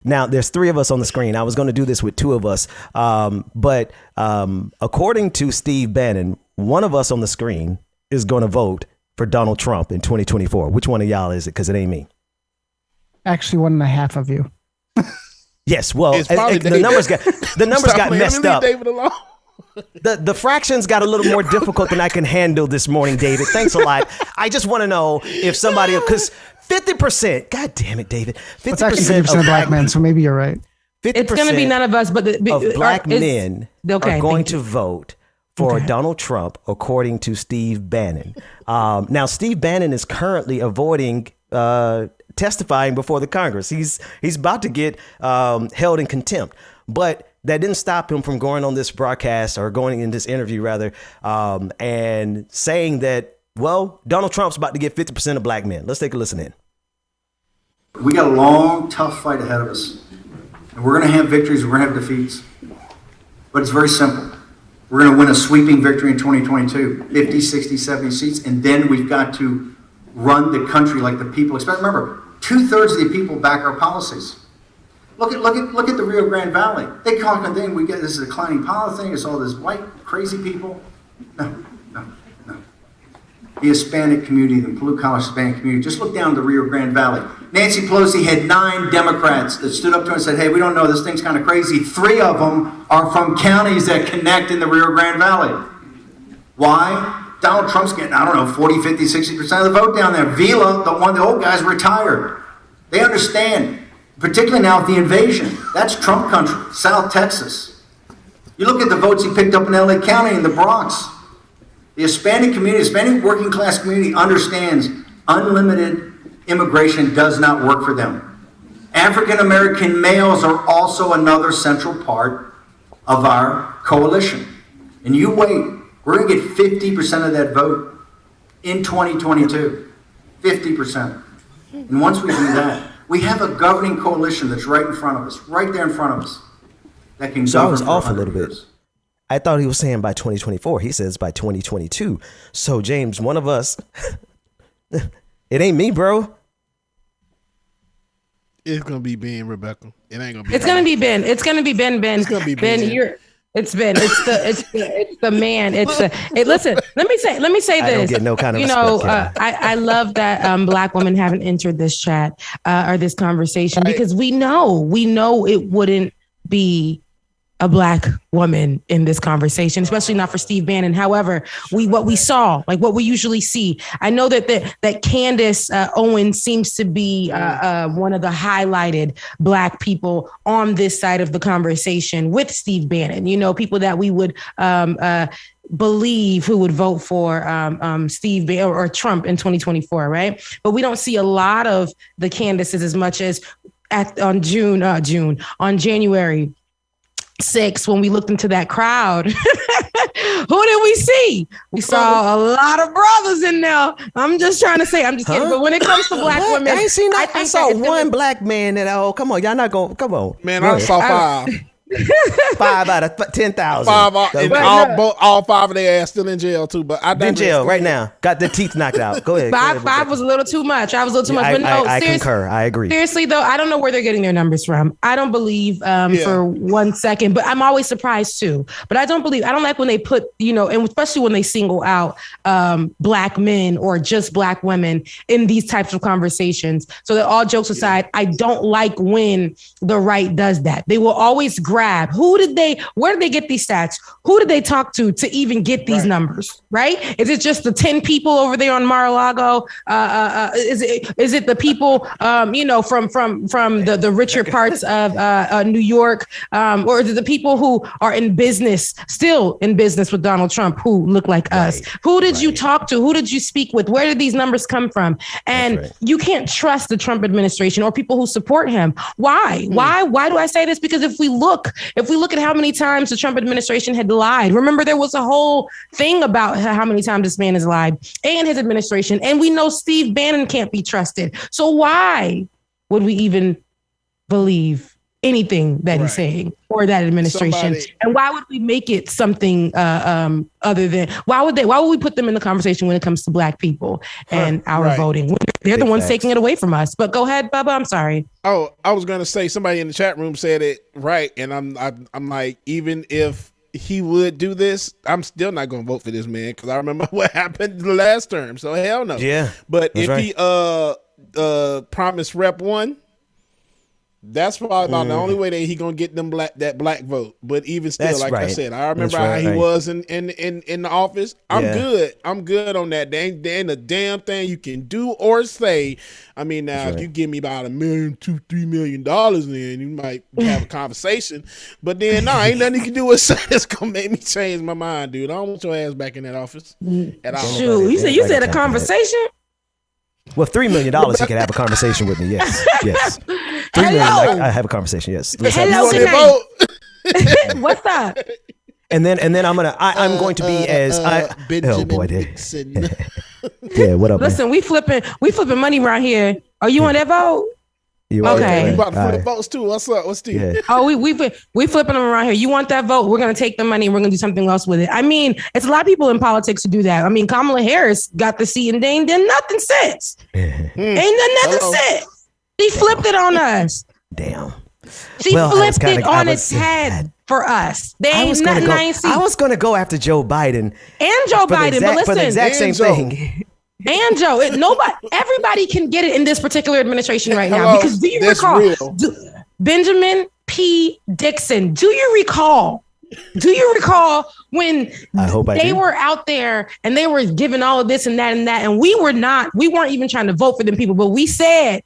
Now, there's three of us on the screen. I was going to do this with two of us. But according to Steve Bannon, one of us on the screen is going to vote for Donald Trump in 2024. Which one of y'all is it? Because it ain't me. Actually, 1.5 of you. Yes. Well, the numbers got messed up. David alone. The fractions got a little more difficult than I can handle this morning, David. Thanks a lot. I just want to know if somebody, because 50%, God damn it, David. 50% of black men, so maybe you're right. It's going to be none of us, but of black men are going to vote for Donald Trump, according to Steve Bannon. Now, Steve Bannon is currently avoiding testifying before the Congress. He's about to get held in contempt, but that didn't stop him from going on this broadcast or going in this interview rather, and saying that, well, Donald Trump's about to get 50% of black men. Let's take a listen in. We got a long, tough fight ahead of us. And we're going to have victories, we're going to have defeats. But it's very simple. We're going to win a sweeping victory in 2022, 50, 60, 70 seats, and then we've got to run the country like the people expect. Remember, 2/3 of the people back our policies. Look at the Rio Grande Valley. They call it a thing, we get this declining power thing, it's all this white, crazy people. No. The Hispanic community, the blue-collar Hispanic community, just look down the Rio Grande Valley. Nancy Pelosi had 9 Democrats that stood up to her and said, hey, we don't know, this thing's kind of crazy. 3 of them are from counties that connect in the Rio Grande Valley. Why? Donald Trump's getting, 40, 50, 60% of the vote down there. Vila, the old guy's retired. They understand, particularly now with the invasion. That's Trump country, South Texas. You look at the votes he picked up in LA County and the Bronx. The Hispanic community, Hispanic working class community understands unlimited immigration does not work for them. African American males are also another central part of our coalition. And you wait, we're going to get 50% of that vote in 2022. 50%. And once we do that, we have a governing coalition that's right in front of us, right there in front of us, that can govern. I was off a little bit. Years. I thought he was saying by 2024. He says by 2022. So, James, one of us, it ain't me, bro. It's going to be Ben, Rebecca. It ain't going to be It's going to be Ben. It's going to be Ben. It's going to be Ben. It's Ben. It's the man. Listen, let me say this. I don't get no kind of respect, I love that black women haven't entered this chat or this conversation because we know it wouldn't be a black woman in this conversation, especially not for Steve Bannon. However, what we saw, like what we usually see, I know that Candace Owens seems to be one of the highlighted black people on this side of the conversation with Steve Bannon. You know, people that we would believe who would vote for Steve Bannon or Trump in 2024, right? But we don't see a lot of the Candaces as much as on January 6th, when we looked into that crowd. Who did we see? We saw a lot of brothers in there. I'm just trying to say, kidding. But when it comes to black women, I ain't seen that. I saw one black man that, come on, y'all not going, come on. Man, I saw 5. 5 out of 10,000. 5, all 5 of their ass still in jail too. But I in jail right now. Got their teeth knocked out. Go ahead. Five was a little too much. I was a little too much. But no, I concur. I agree. Seriously though, I don't know where they're getting their numbers from. I don't believe for 1 second, but I'm always surprised too. But I don't like when they put, and especially when they single out black men or just black women in these types of conversations. So that all jokes aside, I don't like when the right does that. They will always grab. Where did they get these stats? Who did they talk to even get these numbers? Right? Is it just the 10 people over there on Mar-a-Lago? Is it the people, from the richer parts of New York? Or is it the people who are still in business with Donald Trump who look like us? Who did you talk to? Who did you speak with? Where did these numbers come from? And you can't trust the Trump administration or people who support him. Why? Why do I say this? Because if we look at how many times the Trump administration had lied, remember there was a whole thing about how many times this man has lied and his administration. And we know Steve Bannon can't be trusted. So why would we even believe anything that he's saying or that administration. And why would we make it something other than why would we put them in the conversation when it comes to Black people and our voting? They're the ones taking it away from us. But go ahead, Bubba. I'm sorry. Oh, I was gonna say somebody in the chat room said it right, and I'm like, even if he would do this, I'm still not gonna vote for this man because I remember what happened the last term. So hell no. Yeah. But if he promised Rep 1. That's probably about the only way that he gonna get them that black vote. But even still, I said, I remember how he was in the office. I'm good. I'm good on that. There ain't a damn thing you can do or say. I mean, now if you give me about $1 million, $2-3 million, then you might have a conversation. But then ain't nothing you can do with say that's gonna make me change my mind, dude. I don't want your ass back in that office at all. Shoot, you said a conversation. Well, $3 million, he could have a conversation with me. Yes. $3 million, I have a conversation. Yes. Hello, what's up? And then I'm going to be as Benjamin Dixon. Yeah, what up? Listen, we flipping money right here. Are you on that vote? Okay. We about to flip votes too. What's up? What's the? Yeah. Oh, we flipping them around here. You want that vote? We're gonna take the money and we're gonna do something else with it. I mean, it's a lot of people in politics who do that. I mean, Kamala Harris got the seat and they ain't done nothing since. Ain't done nothing since. She flipped it on us. Damn. She flipped it on its head for us. They ain't nothing I ain't seen. I was gonna go after Joe Biden and Joe Biden, but listen, for the exact same thing. And Joe, everybody can get it in this particular administration right now. Because do you recall Benjamin P. Dixon? Do you recall when they were out there and they were giving all of this and that, and we weren't even trying to vote for them people, but we said,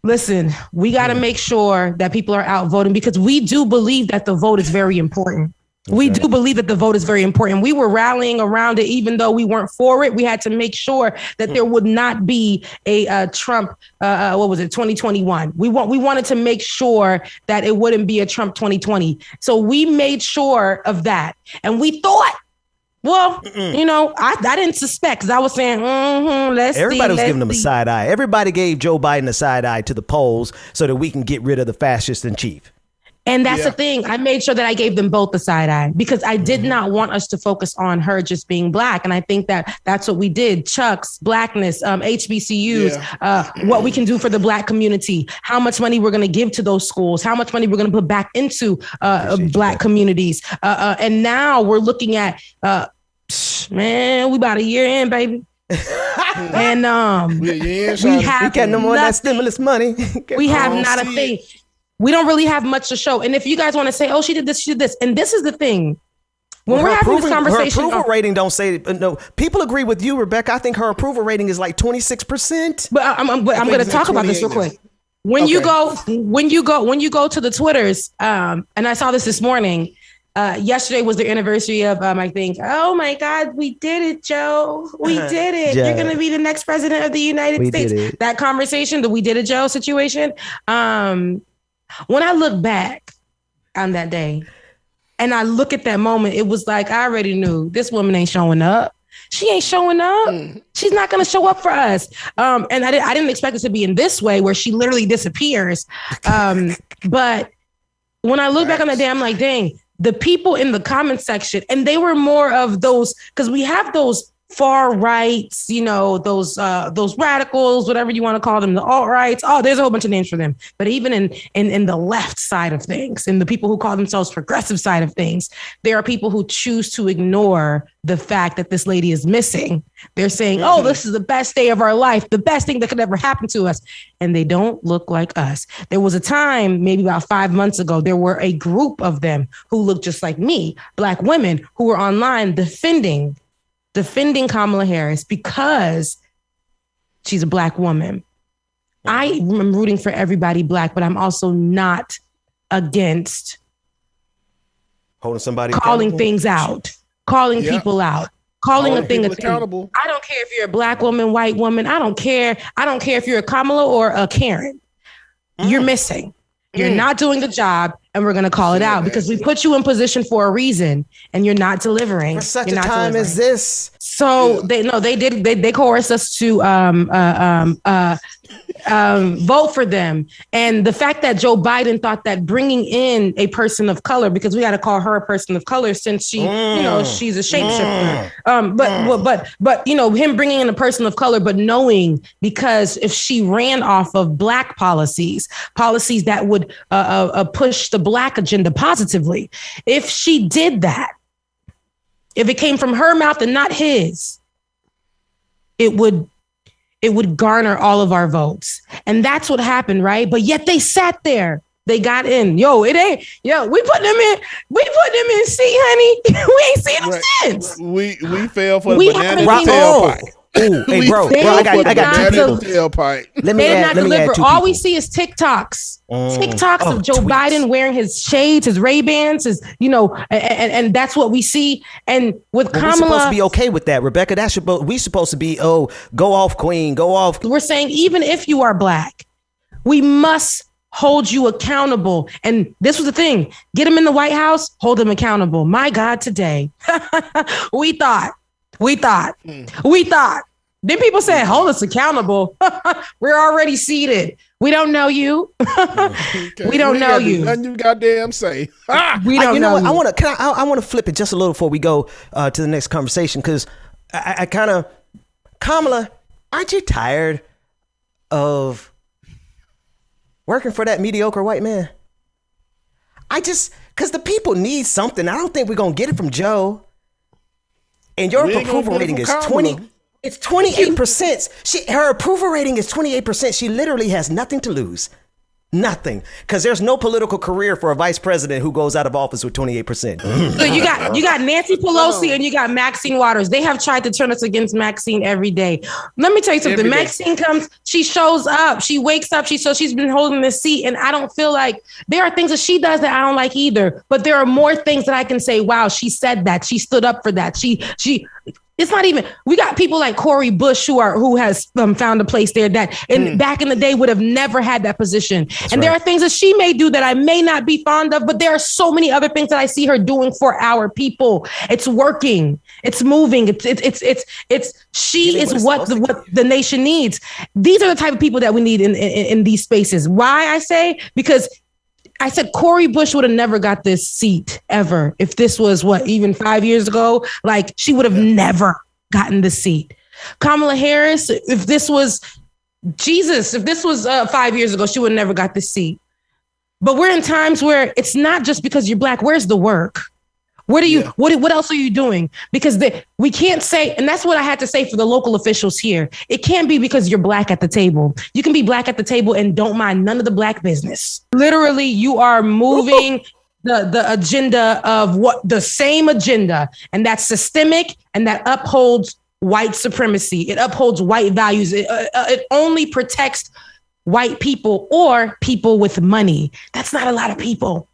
listen, we got to make sure that people are out voting because we do believe that the vote is very important. We do believe that the vote is very important. We were rallying around it, even though we weren't for it. We had to make sure that there would not be a Trump. 2021? We wanted to make sure that it wouldn't be a Trump 2020. So we made sure of that, and we thought. Well, I didn't suspect because I was saying, everybody was giving them a side eye. Everybody gave Joe Biden a side eye to the polls so that we can get rid of the fascist in chief. And that's the thing. I made sure that I gave them both the side eye because I did not want us to focus on her just being Black. And I think that that's what we did. Chucks, Blackness, HBCUs, what we can do for the Black community, how much money we're going to give to those schools, how much money we're going to put back into Black communities. And now we're looking at, we about a year in, baby. And we have got no more of that stimulus money. We have not a thing. We don't really have much to show. And if you guys want to say, oh, she did this, she did this. And this is the thing. When we're having this conversation. Her approval rating don't say, no, people agree with you, Rebecca. I think her approval rating is like 26%. But I'm going to talk about this real quick. When you go to the Twitters, and I saw this morning, yesterday was the anniversary of, I think, oh my God, we did it, Joe. We did it. You're going to be the next president of the United States. That conversation, the we did it, Joe situation. When I look back on that day and I look at that moment, it was like, I already knew this woman ain't showing up. She ain't showing up. She's not going to show up for us. And I didn't expect it to be in this way where she literally disappears. But when I look back on that day, I'm like, dang, the people in the comment section, and they were more of those, because we have those far rights, those radicals, whatever you want to call them, the alt-rights. Oh, there's a whole bunch of names for them. But even in the left side of things, and the people who call themselves progressive side of things, there are people who choose to ignore the fact that this lady is missing. They're saying, oh, this is the best day of our life, the best thing that could ever happen to us. And they don't look like us. There was a time, maybe about 5 months ago, there were a group of them who looked just like me, Black women who were online defending Kamala Harris because she's a Black woman. I am rooting for everybody Black, but I'm also not against holding somebody calling things out, calling people out, calling a thing accountable. I don't care if you're a Black woman, white woman. I don't care. I don't care if you're a Kamala or a Karen. You're missing. You're not doing the job, and we're going to call it out because we put you in position for a reason, and you're not delivering. For such a time as this. So they coerced us to vote for them. And the fact that Joe Biden thought that bringing in a person of color, because we got to call her a person of color since she, she's a shapeshifter. But him bringing in a person of color, but knowing because if she ran off of Black policies that would push the Black agenda positively, if she did that, if it came from her mouth and not his, it would garner all of our votes. And that's what happened, right? But yet they sat there. They got in. We put them in seat, honey. We ain't seen them since. We fell for the banana tailpipe. Ooh, hey, bro, I got two people. Let me add two all we see is TikToks. TikToks of Joe Biden wearing his shades, his Ray-Bans, and that's what we see. And with Kamala, we're supposed to be okay with that, Rebecca. We supposed to be, go off, queen, go off. We're saying even if you are Black, we must hold you accountable. And this was the thing: get him in the White House, hold him accountable. My God, today we thought. Then people said, hold us accountable. We're already seated. We don't know you. We don't know you. Nothing you goddamn say. We don't know you. I want to flip it just a little before we go to the next conversation, because I kind of, Kamala, aren't you tired of working for that mediocre white man? Because the people need something. I don't think we're going to get it from Joe. And your approval rating is 20. It's 28%. Her approval rating is 28%. She literally has nothing to lose. Nothing. Because there's no political career for a vice president who goes out of office with 28%. So you got Nancy Pelosi and you got Maxine Waters. They have tried to turn us against Maxine every day. Let me tell you something. Maxine comes, she shows up, she wakes up, she's been holding this seat, and I don't feel like there are things that she does that I don't like either. But there are more things that I can say, wow, she said that, she stood up for that. It's not even, we got people like Cori Bush who has found a place there that back in the day would have never had that position. That's and there are things that she may do that I may not be fond of, but there are so many other things that I see her doing for our people. It's working. It's moving. She is what the nation needs. These are the type of people that we need in these spaces. Why I say? Because I said Cori Bush would have never got this seat ever. If this was even 5 years ago, like she would have never gotten the seat. Kamala Harris, if this was 5 years ago, she would have never got the seat. But we're in times where it's not just because you're Black. Where's the work? What else are you doing? Because we can't say, and that's what I had to say for the local officials here. It can't be because you're Black at the table. You can be Black at the table and don't mind none of the Black business. Literally, you are moving the agenda of the same agenda, and that's systemic, and that upholds white supremacy. It upholds white values. It only protects white people or people with money. That's not a lot of people.